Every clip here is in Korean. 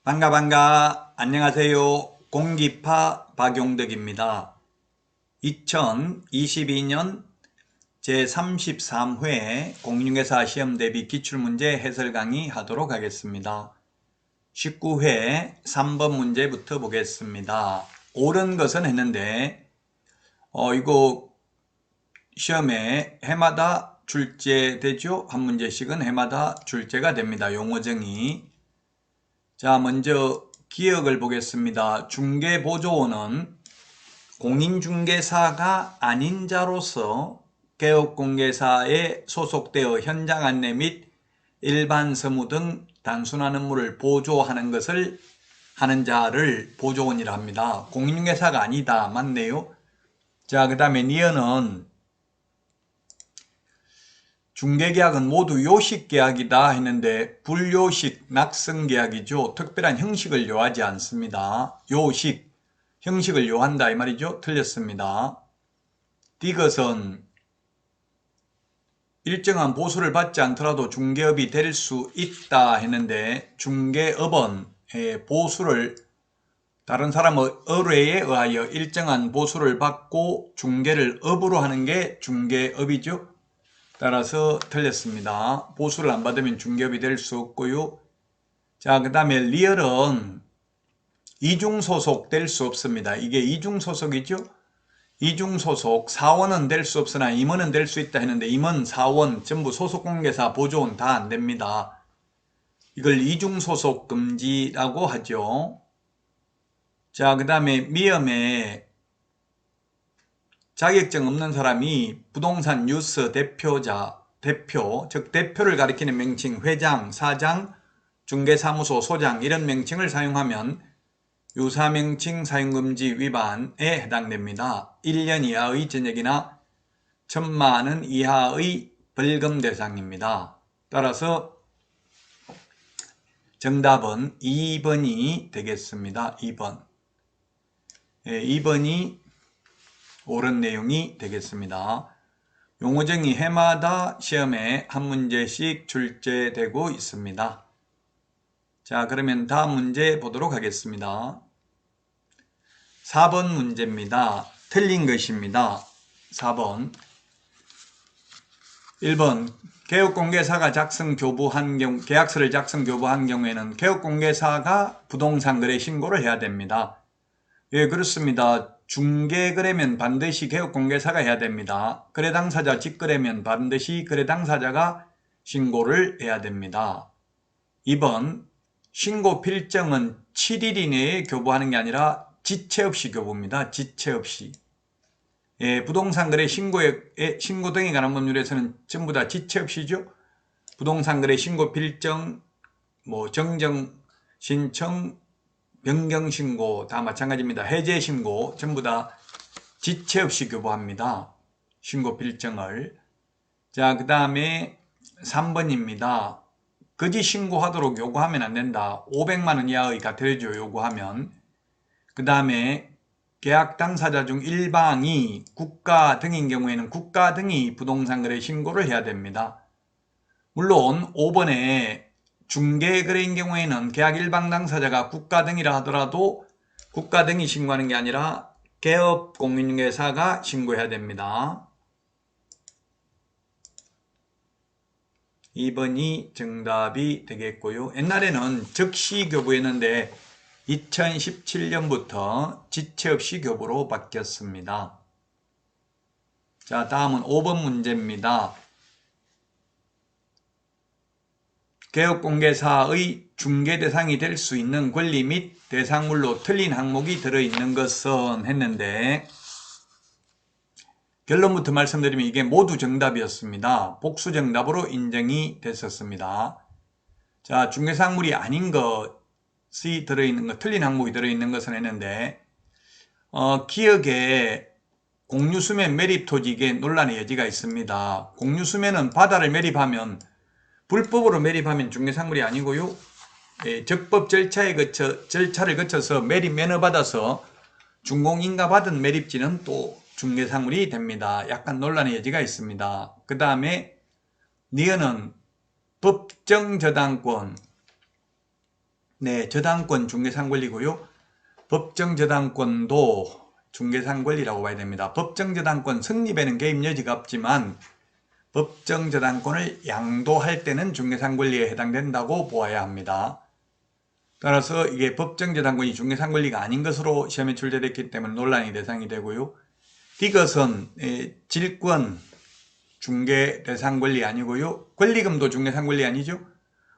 반가 안녕하세요. 공기파 박용덕입니다. 2022년 제33회 공인중개사 시험대비 기출문제 해설 강의 하도록 하겠습니다. 19회 3번 문제부터 보겠습니다. 옳은 것은 했는데 이거 시험에 해마다 출제되죠. 한 문제씩은 해마다 출제가 됩니다. 용어정의. 자, 먼저 기억을 보겠습니다. 중개보조원은 공인중개사가 아닌 자로서 개업공개사에 소속되어 현장 안내 및 일반 서무 등 단순한 업무를 보조하는 것을 하는 자를 보조원이라 합니다. 공인중개사가 아니다. 맞네요. 자, 그 다음에 니은은 중개계약은 모두 요식계약이다 했는데 불요식, 낙성계약이죠. 특별한 형식을 요하지 않습니다. 요식, 형식을 요한다 이 말이죠. 틀렸습니다. 디귿은 일정한 보수를 받지 않더라도 중개업이 될 수 있다 했는데 중개업은 보수를 다른 사람의 의뢰에 의하여 일정한 보수를 받고 중개를 업으로 하는 게 중개업이죠. 따라서 틀렸습니다. 보수를 안 받으면 중개업이 될 수 없고요. 자, 그 다음에 리얼은 이중소속 될 수 없습니다. 이게 이중소속이죠. 이중소속 사원은 될 수 없으나 임원은 될 수 있다 했는데 임원, 사원 전부 소속공개사, 보조원 다 안 됩니다. 이걸 이중소속 금지라고 하죠. 자, 그 다음에 미음에 자격증 없는 사람이 부동산 뉴스 대표자, 즉 대표를 가리키는 명칭, 회장, 사장, 중개사무소 소장 이런 명칭을 사용하면 유사명칭 사용금지 위반에 해당됩니다. 1년 이하의 전역이나 1,000만 원 이하의 벌금 대상입니다. 따라서 정답은 2번이 되겠습니다. 2번. 2번이 옳은 내용이 되겠습니다. 용어정의 해마다 시험에 한 문제씩 출제되고 있습니다. 자, 그러면 다음 문제 보도록 하겠습니다. 4번 문제입니다. 틀린 것입니다. 4번. 1번. 개업공개사가 계약서를 작성 교부한 경우에는 개업공개사가 부동산 거래 신고를 해야 됩니다. 예, 그렇습니다. 중개거래면 반드시 개업공개사가 해야 됩니다. 거래 당사자 직거래면 반드시 거래 당사자가 신고를 해야 됩니다. 2번. 신고 필정은 7일 이내에 교부하는 게 아니라 지체 없이 교부입니다. 지체 없이. 예, 부동산 거래 신고 등에 관한 법률에서는 전부 다 지체 없이죠. 부동산 거래 신고 필정, 정정 신청, 변경 신고 다 마찬가지입니다. 해제 신고 전부 다 지체 없이 교부합니다. 신고 필정을. 자, 그 다음에 3번입니다. 거짓 신고하도록 요구하면 안 된다. 500만 원 이하의 과태료 요구하면. 그 다음에 계약 당사자 중 일방이 국가 등인 경우에는 국가 등이 부동산 거래 신고를 해야 됩니다. 물론 5번에 중개거래인 경우에는 계약 일방 당사자가 국가 등이라 하더라도 국가 등이 신고하는 게 아니라 개업 공인중개사가 신고해야 됩니다. 2번이 정답이 되겠고요. 옛날에는 즉시 교부였는데 2017년부터 지체 없이 교부로 바뀌었습니다. 자, 다음은 5번 문제입니다. 개업공개사의 중개 대상이 될 수 있는 권리 및 대상물로 틀린 항목이 들어있는 것은 했는데 결론부터 말씀드리면 이게 모두 정답이었습니다. 복수 정답으로 인정이 됐었습니다. 자, 중개사항물이 아닌 것이 들어있는 것, 틀린 항목이 들어있는 것은 했는데 기억에 공유수면 매립토지 이게 논란의 여지가 있습니다. 공유수면은 바다를 매립하면 불법으로 매립하면 중개사항물이 아니고요. 적법 절차를 거쳐서 매립 면허 받아서 준공인가 받은 매립지는 또 중개사항물이 됩니다. 약간 논란의 여지가 있습니다. 그 다음에 니은은 법정 저당권, 네, 저당권 중개상 권리고요. 법정 저당권도 중개상 권리라고 봐야 됩니다. 법정 저당권 성립에는 개입 여지가 없지만 법정 저당권을 양도할 때는 중개상 권리에 해당된다고 보아야 합니다. 따라서 이게 법정 저당권이 중개상 권리가 아닌 것으로 시험에 출제됐기 때문에 논란의 대상이 되고요. 이것은 질권 중개 대상 권리 아니고요. 권리금도 중개상 권리 아니죠.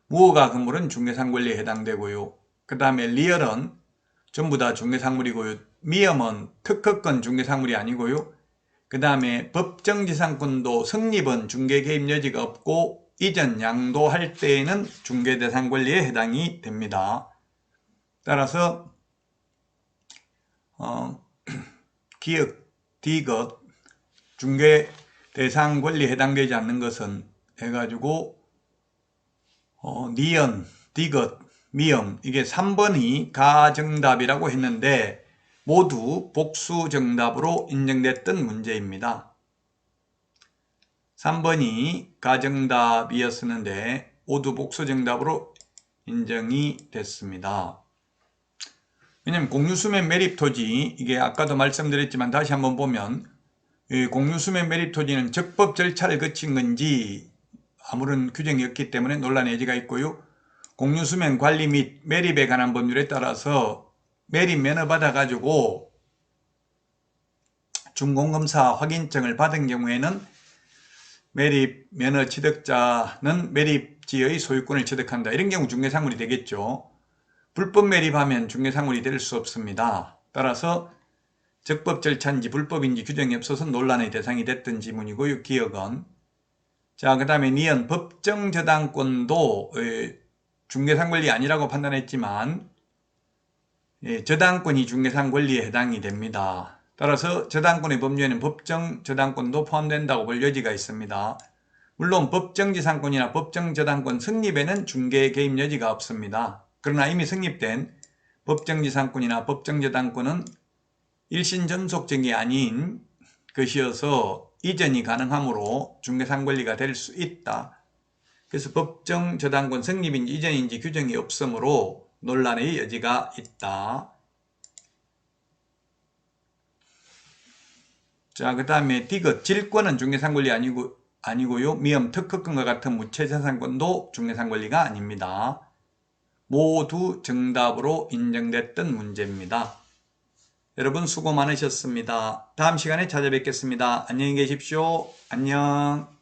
무허가 금물은 중개상 권리에 해당되고요. 그 다음에 리얼은 전부 다 중개상물이고요. 미엄은 특허권 중개상물이 아니고요. 그 다음에 법정지상권도 성립은 중개개입 여지가 없고 이전 양도할 때에는 중개대상 권리에 해당이 됩니다. 따라서 기역, 디귿, 중개대상 권리에 해당되지 않는 것은 해가지고 니은, 디귿, 미음 이게 3번이 가정답이라고 했는데 모두 복수 정답으로 인정됐던 문제입니다. 3번이 가정답이었었는데 모두 복수 정답으로 인정이 됐습니다. 왜냐하면 공유수면 매립토지 이게 아까도 말씀드렸지만 다시 한번 보면 공유수면 매립토지는 적법 절차를 거친 건지 아무런 규정이 없기 때문에 논란의 여지가 있고요. 공유수면 관리 및 매립에 관한 법률에 따라서 매립 면허 받아가지고 준공검사 확인증을 받은 경우에는 매립 면허 취득자는 매립지의 소유권을 취득한다. 이런 경우 중개상물이 되겠죠. 불법 매립하면 중개상물이 될 수 없습니다. 따라서 적법 절차인지 불법인지 규정이 없어서 논란의 대상이 됐던 지문이고요. 기억은. 자, 그 다음에 니은 법정 저당권도 중개상 권리 아니라고 판단했지만 저당권이 중개상 권리에 해당이 됩니다. 따라서 저당권의 범주에는 법정 저당권도 포함된다고 볼 여지가 있습니다. 물론 법정지상권이나 법정저당권 성립에는 중개 개입 여지가 없습니다. 그러나 이미 성립된 법정지상권이나 법정저당권은 일신 전속적이 아닌 것이어서 이전이 가능하므로 중개상 권리가 될 수 있다. 그래서 법정저당권 성립인지 이전인지 규정이 없으므로 논란의 여지가 있다. 자, 그 다음에 디귿 질권은 중개상 권리 아니고요. 미엄 특허권과 같은 무채재산권도 중개상 권리가 아닙니다. 모두 정답으로 인정됐던 문제입니다. 여러분 수고 많으셨습니다. 다음 시간에 찾아뵙겠습니다. 안녕히 계십시오. 안녕.